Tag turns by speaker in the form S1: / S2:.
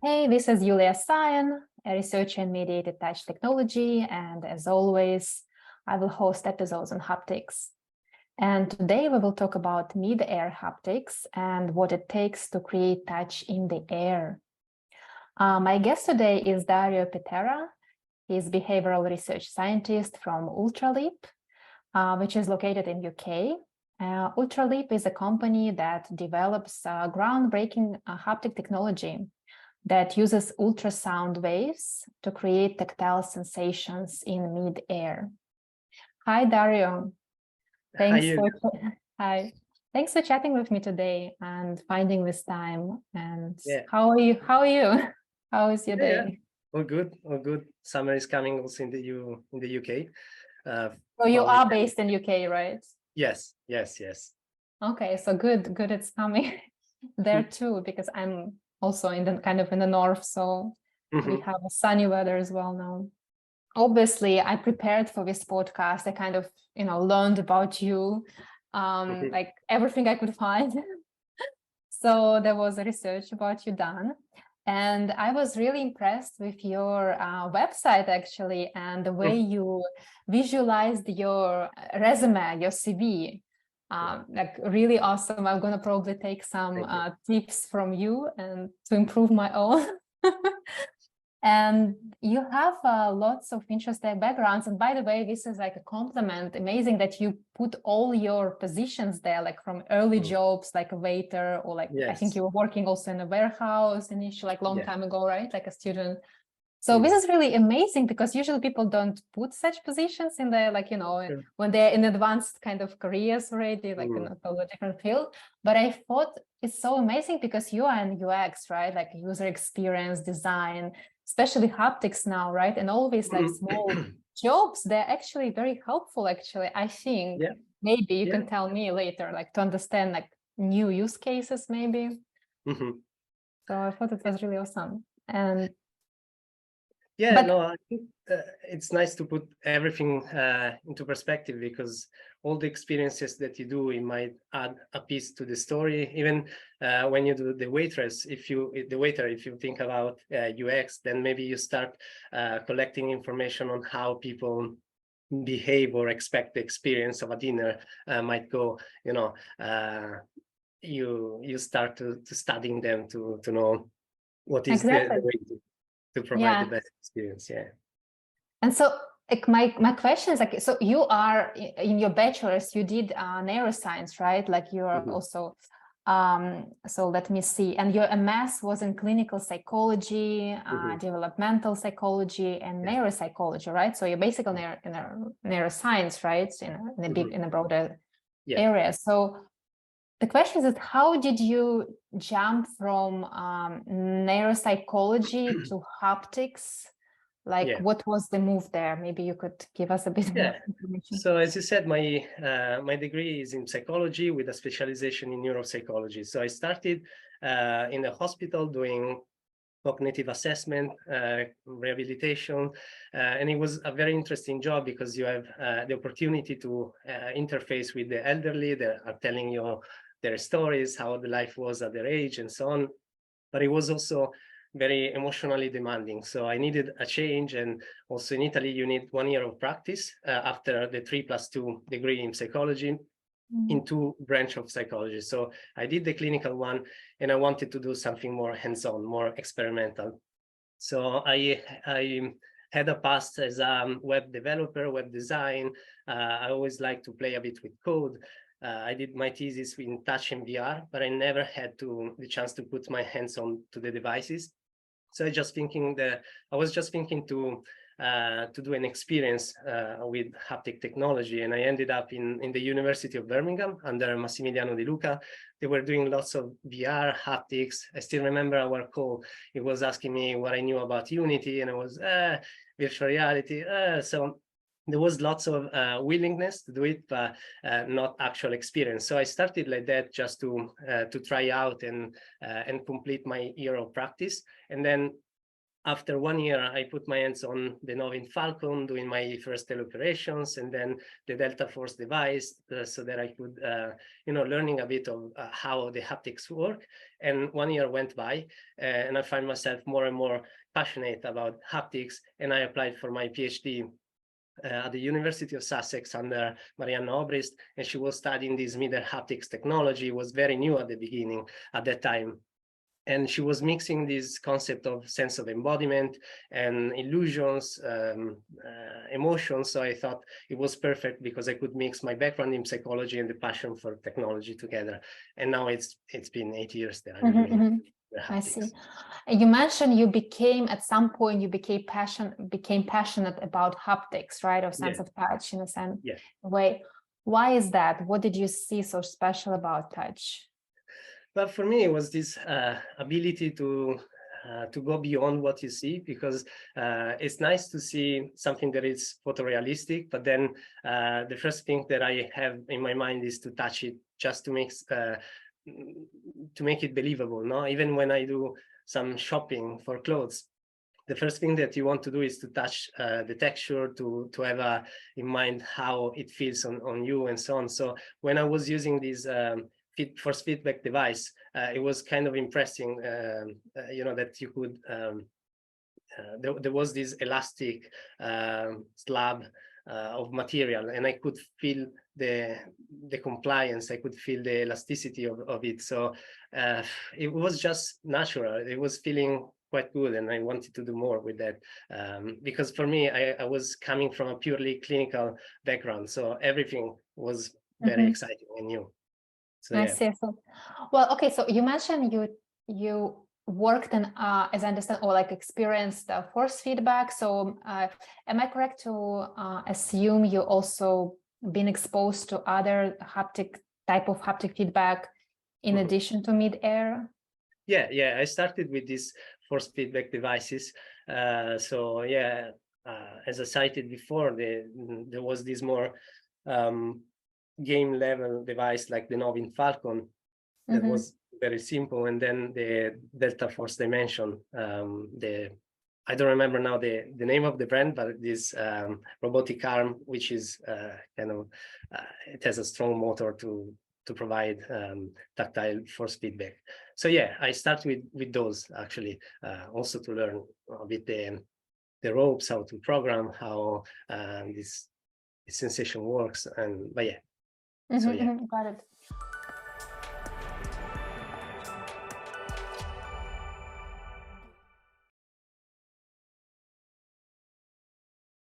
S1: Hey, this is Yulia Sion, a researcher in mediated touch technology, and as always, I will host episodes on haptics. And today we will talk about mid-air haptics and what it takes to create touch in the air. My guest today is Dario Pittera. He's a behavioral research scientist from Ultraleap, which is located in UK. Ultraleap is a company that develops groundbreaking haptic technology that uses ultrasound waves to create tactile sensations in mid-air. Hi, Dario. Thanks Hi. Thanks for chatting with me today and finding this time. And how are you? How is your day?
S2: Yeah. All good, all good. Summer is coming also in the UK.
S1: So you are based in UK, right?
S2: Yes.
S1: Okay, so good it's coming there too, because I'm also in the north, so we have a sunny weather as well now. Obviously, I prepared for this podcast. I kind of, learned about you, like everything I could find. So there was a research about you done. And I was really impressed with your website, actually, and the way you visualized your resume, your CV. Like really awesome. I'm going to probably take some tips from you and to improve my own. And you have lots of interesting backgrounds. And by the way, this is like a compliment. Amazing that you put all your positions there, like from early jobs, like a waiter, or like, I think you were working also in a warehouse initially, like long time ago, right? Like a student. So this is really amazing, because usually people don't put such positions in there, like, when they're in advanced kind of careers already, like in a totally different field. But I thought it's so amazing because you are in UX, right? Like user experience design, especially haptics now, right? And all these like small jobs, they're actually very helpful, actually. I think maybe you can tell me later, like to understand like new use cases, maybe. So I thought it was really awesome. And
S2: I think it's nice to put everything into perspective, because all the experiences that you do, it might add a piece to the story. Even when you do the waitress, if you think about UX, then maybe you start collecting information on how people behave or expect the experience of a dinner might go. You start to studying them to know what is the way to provide the best experience.
S1: And so like my question is like, so you are in your bachelor's, you did neuroscience, right? Like you are also so let me see, and your MS was in clinical psychology, developmental psychology, and neuropsychology, right? So you're basically in a neuroscience, right? In a broader area. So the question is, how did you jump from neuropsychology to haptics? Like, what was the move there? Maybe you could give us a bit more information.
S2: So as you said, my degree is in psychology with a specialization in neuropsychology. So I started in a hospital doing cognitive assessment, rehabilitation, and it was a very interesting job, because you have the opportunity to interface with the elderly. They are telling you their stories, how the life was at their age and so on. But it was also very emotionally demanding. So I needed a change. And also in Italy, you need 1 year of practice after the 3+2 degree in psychology in 2 branches of psychology. So I did the clinical one, and I wanted to do something more hands-on, more experimental. So I had a past as a web developer, web design. I always like to play a bit with code. I did my thesis in touch and VR, but I never had the chance to put my hands on to the devices. So I was just thinking to do an experience with haptic technology, and I ended up in the University of Birmingham under Massimiliano Di Luca. They were doing lots of VR haptics. I still remember our call. He was asking me what I knew about Unity, and I was virtual reality. So there was lots of willingness to do it, but not actual experience. So I started like that, just to try out and complete my year of practice. And then after 1 year, I put my hands on the Novin Falcon, doing my first teleoperations, and then the Delta Force device, so that I could, learning a bit of how the haptics work. And 1 year went by, and I find myself more and more passionate about haptics, and I applied for my PhD at the University of Sussex under Marianna Obrist, and she was studying this middle haptics technology. It was very new at the beginning at that time. And she was mixing this concept of sense of embodiment and illusions, emotions. So I thought it was perfect because I could mix my background in psychology and the passion for technology together. And now it's been 8 years that I'm doing haptics.
S1: I see. You mentioned you became, at some point, you became passionate about haptics, right? Or sense of touch in a sense way. Why is that? What did you see so special about touch?
S2: But for me, it was this ability to go beyond what you see, because it's nice to see something that is photorealistic, but then the first thing that I have in my mind is to touch it, just to make it believable. No, even when I do some shopping for clothes, the first thing that you want to do is to touch the texture, to have in mind how it feels on you and so on. So when I was using this force feedback device, it was kind of impressing, that you could, there was this elastic slab of material, and I could feel the compliance, I could feel the elasticity of it. So it was just natural. It was feeling quite good, and I wanted to do more with that, because for me, I was coming from a purely clinical background, so everything was very exciting and new. So,
S1: I see. So, well, okay. So you mentioned you worked in, as I understand, or like experienced force feedback. So am I correct to assume you also been exposed to other type of haptic feedback in addition to mid-air?
S2: Yeah. I started with these force feedback devices. As I cited before, there was this more game level device like the Novin Falcon that was very simple, and then the Delta Force Dimension, I don't remember now the name of the brand, but this robotic arm, which is it has a strong motor to provide tactile force feedback. So yeah, I start with those actually, also to learn a bit the ropes, how to program, how this sensation works, but yeah.
S1: Got it.